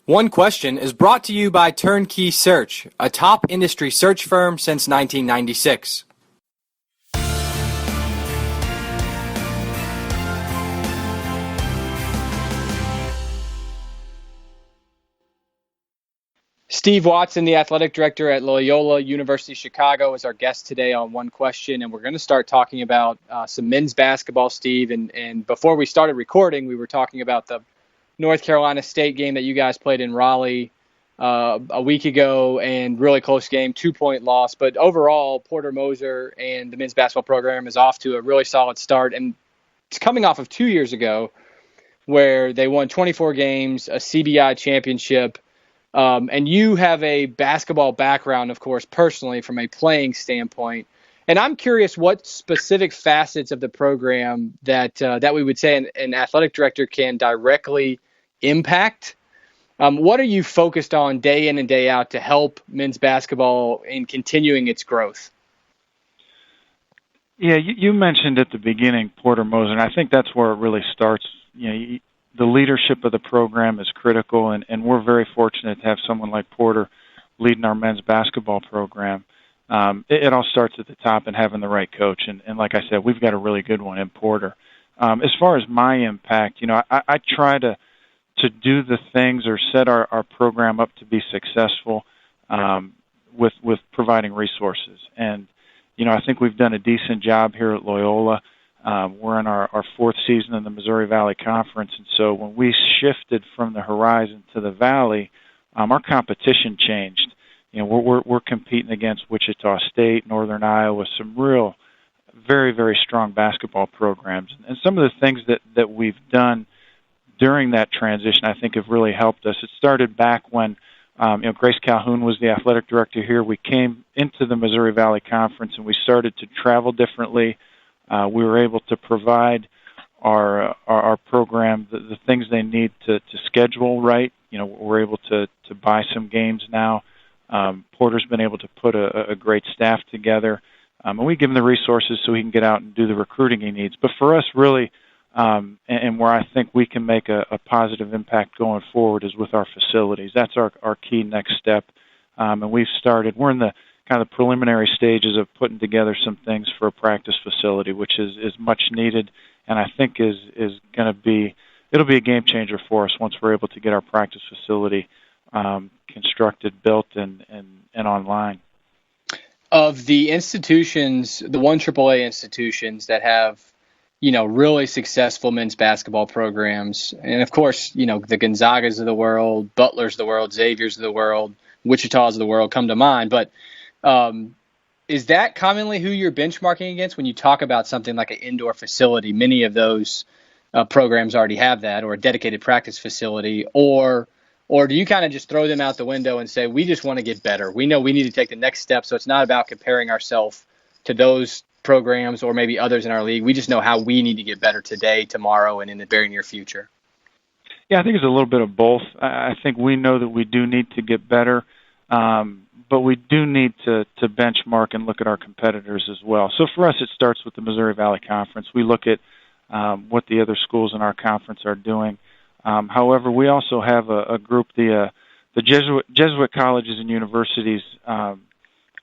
One Question is brought to you by Turnkey Search, a top industry search firm since 1996. Steve Watson, the athletic director at Loyola University Chicago, is our guest today on One Question, and we're going to start talking about some men's basketball, Steve. And before we started recording, we were talking about the North Carolina State game that you guys played in Raleigh a week ago, and really close game, 2-point loss. But overall, Porter Moser and the men's basketball program is off to a really solid start, and it's coming off of 2 years ago where they won 24 games, a CBI championship. And you have a basketball background, of course, personally from a playing standpoint. And I'm curious what specific facets of the program that we would say an athletic director can directly impact. What are you focused on day in and day out to help men's basketball in continuing its growth? Yeah, you mentioned at the beginning Porter Moser, and I think that's where it really starts. The leadership of the program is critical, and we're very fortunate to have someone like Porter leading our men's basketball program. It all starts at the top and having the right coach, and like I said, we've got a really good one in Porter. As far as my impact, I try to do the things or set our program up to be successful with providing resources. And, I think we've done a decent job here at Loyola. We're in our fourth season in the Missouri Valley Conference, and so when we shifted from the Horizon to the Valley, our competition changed. We're competing against Wichita State, Northern Iowa, some real, very, very strong basketball programs. And some of the things that we've done during that transition, I think, have really helped us. It started back when Grace Calhoun was the athletic director here. We came into the Missouri Valley Conference, and we started to travel differently. We were able to provide our program the things they need to schedule right. We're able to buy some games now. Porter's been able to put a great staff together, and we give him the resources so he can get out and do the recruiting he needs. But for us, really, and where I think we can make a positive impact going forward is with our facilities. That's our key next step, and we're in the kind of preliminary stages of putting together some things for a practice facility, which is much needed, and I think is going to be, it'll be a game changer for us once we're able to get our practice facility constructed, built, and online. Of the institutions, the 1AAA institutions that have, really successful men's basketball programs, and of course, the Gonzagas of the world, Butlers of the world, Xaviers of the world, Wichitas of the world come to mind, but is that commonly who you're benchmarking against when you talk about something like an indoor facility? Many of those programs already have that, or a dedicated practice facility, or do you kind of just throw them out the window and say, we just want to get better? We know we need to take the next step, so it's not about comparing ourselves to those programs or maybe others in our league. We just know how we need to get better today, tomorrow, and in the very near future. Yeah, I think it's a little bit of both. I think we know that we do need to get better, but we do need to benchmark and look at our competitors as well. So for us, it starts with the Missouri Valley Conference. We look at what the other schools in our conference are doing. However, we also have a group, the Jesuit colleges and universities are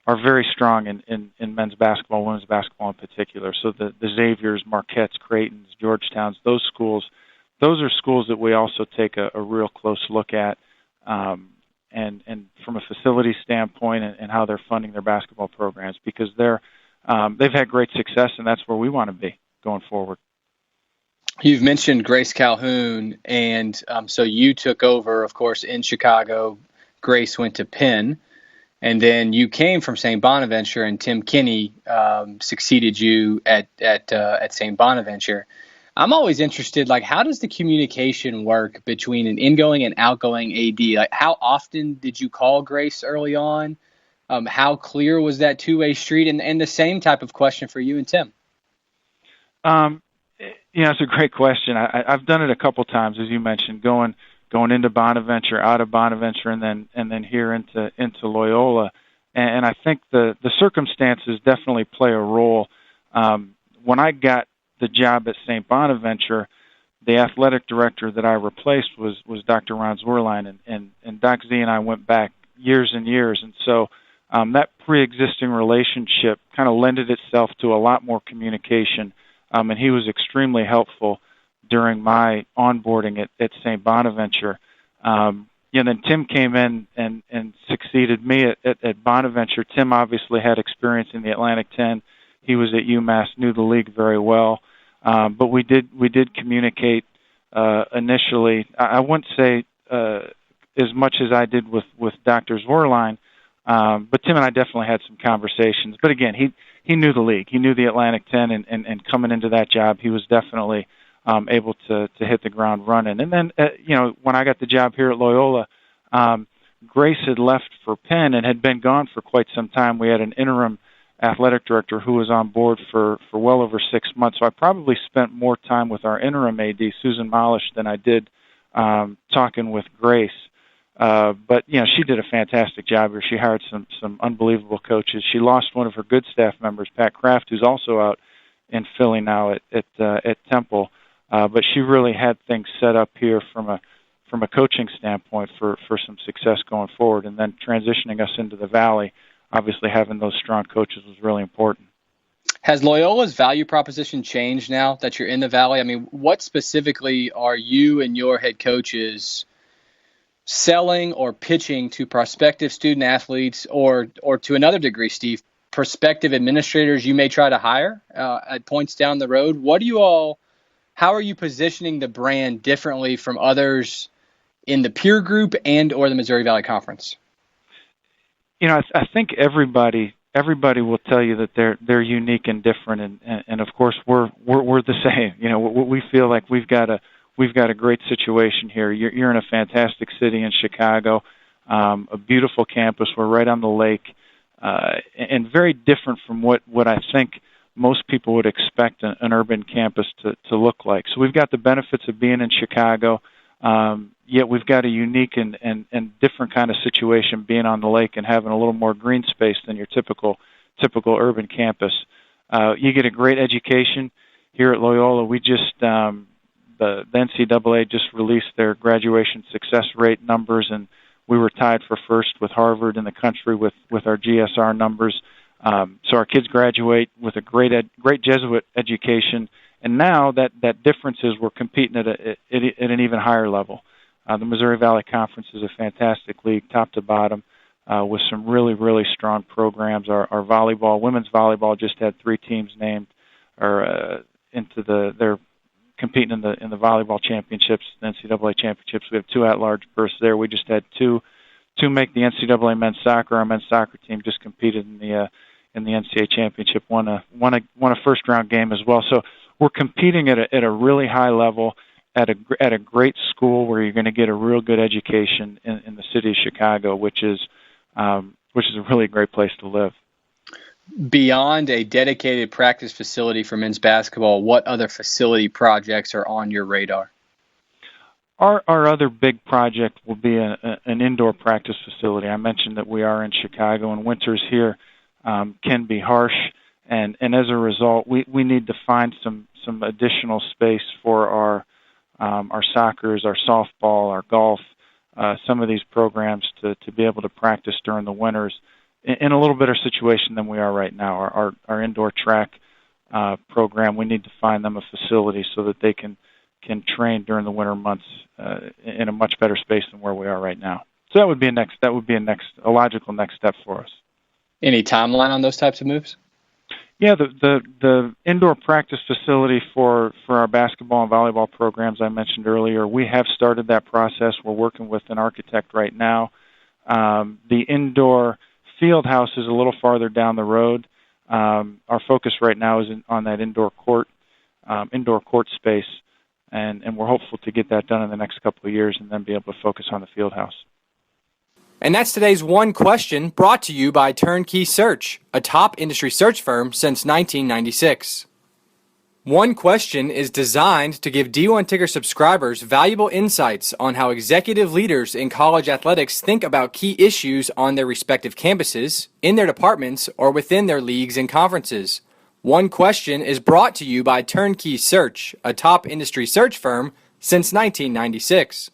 very strong in men's basketball, women's basketball in particular. So the Xaviers, Marquettes, Creightons, Georgetowns, those are schools that we also take a real close look at, and from a facility standpoint and how they're funding their basketball programs, because they've had great success, and that's where we want to be going forward. You've mentioned Grace Calhoun, and so you took over, of course, in Chicago. Grace went to Penn, and then you came from St. Bonaventure, and Tim Kinney succeeded you at St. Bonaventure. I'm always interested, how does the communication work between an ingoing and outgoing AD? How often did you call Grace early on? How clear was that two-way street? And the same type of question for you and Tim. It's a great question. I've done it a couple times, as you mentioned, going into Bonaventure, out of Bonaventure, and then here into Loyola. And I think the circumstances definitely play a role. When I got the job at St. Bonaventure, the athletic director that I replaced was Dr. Ron Zwerlein, and Doc Z and I went back years and years, and so that pre-existing relationship kind of lended itself to a lot more communication, and he was extremely helpful during my onboarding at St. Bonaventure. Then Tim came in and succeeded me at Bonaventure. Tim obviously had experience in the Atlantic 10. He was at UMass, knew the league very well. But we did communicate initially. I wouldn't say as much as I did with Dr. Zwerlein, but Tim and I definitely had some conversations. But again, he knew the league. He knew the Atlantic 10, and coming into that job, he was definitely able to hit the ground running. And then, when I got the job here at Loyola, Grace had left for Penn and had been gone for quite some time. We had an interim athletic director who was on board for well over 6 months. So I probably spent more time with our interim AD, Susan Molish, than I did talking with Grace. But she did a fantastic job here. She hired some unbelievable coaches. She lost one of her good staff members, Pat Kraft, who's also out in Philly now at Temple. But she really had things set up here from a coaching standpoint for some success going forward. And then transitioning us into the Valley, obviously having those strong coaches was really important. Has Loyola's value proposition changed now that you're in the Valley? I mean, what specifically are you and your head coaches selling or pitching to prospective student athletes or to another degree, Steve, prospective administrators you may try to hire at points down the road? How are you positioning the brand differently from others in the peer group and or the Missouri Valley Conference? I think everybody will tell you that they're unique and different, and of course we're the same. We feel like we've got a great situation here. You're in a fantastic city in Chicago, a beautiful campus. We're right on the lake, and very different from what I think most people would expect an urban campus to look like. So we've got the benefits of being in Chicago, yet we've got a unique and different kind of situation being on the lake and having a little more green space than your typical urban campus. You get a great education here at Loyola. We just the NCAA just released their graduation success rate numbers, and we were tied for first with Harvard in the country with our GSR numbers. So our kids graduate with a great Jesuit education, and now that difference is we're competing at an even higher level. The Missouri Valley Conference is a fantastic league, top to bottom, with some really, really strong programs. Our volleyball, women's volleyball, just had 3 teams named they're competing in the volleyball championships, the NCAA championships. We have 2 at-large berths there. We just had two make the NCAA men's soccer. Our men's soccer team just competed in the NCAA championship, won a first-round game as well. So we're competing at a really high level at a great school where you're going to get a real good education in the city of Chicago, which is a really great place to live. Beyond a dedicated practice facility for men's basketball, what other facility projects are on your radar? Our other big project will be an indoor practice facility. I mentioned that we are in Chicago, and winters here can be harsh, and as a result, we need to find some additional space for our soccers, our softball, our golf, some of these programs to be able to practice during the winters in a little better situation than we are right now. Our indoor track program, we need to find them a facility so that they can train during the winter months in a much better space than where we are right now. So that would be a logical next step for us. Any timeline on those types of moves? Yeah, the indoor practice facility for our basketball and volleyball programs I mentioned earlier, we have started that process. We're working with an architect right now. The indoor field house is a little farther down the road. Our focus right now is on that indoor court space, and we're hopeful to get that done in the next couple of years and then be able to focus on the field house. And that's today's One Question, brought to you by Turnkey Search, a top industry search firm since 1996. One Question is designed to give D1 Ticker subscribers valuable insights on how executive leaders in college athletics think about key issues on their respective campuses, in their departments, or within their leagues and conferences. One Question is brought to you by Turnkey Search, a top industry search firm since 1996.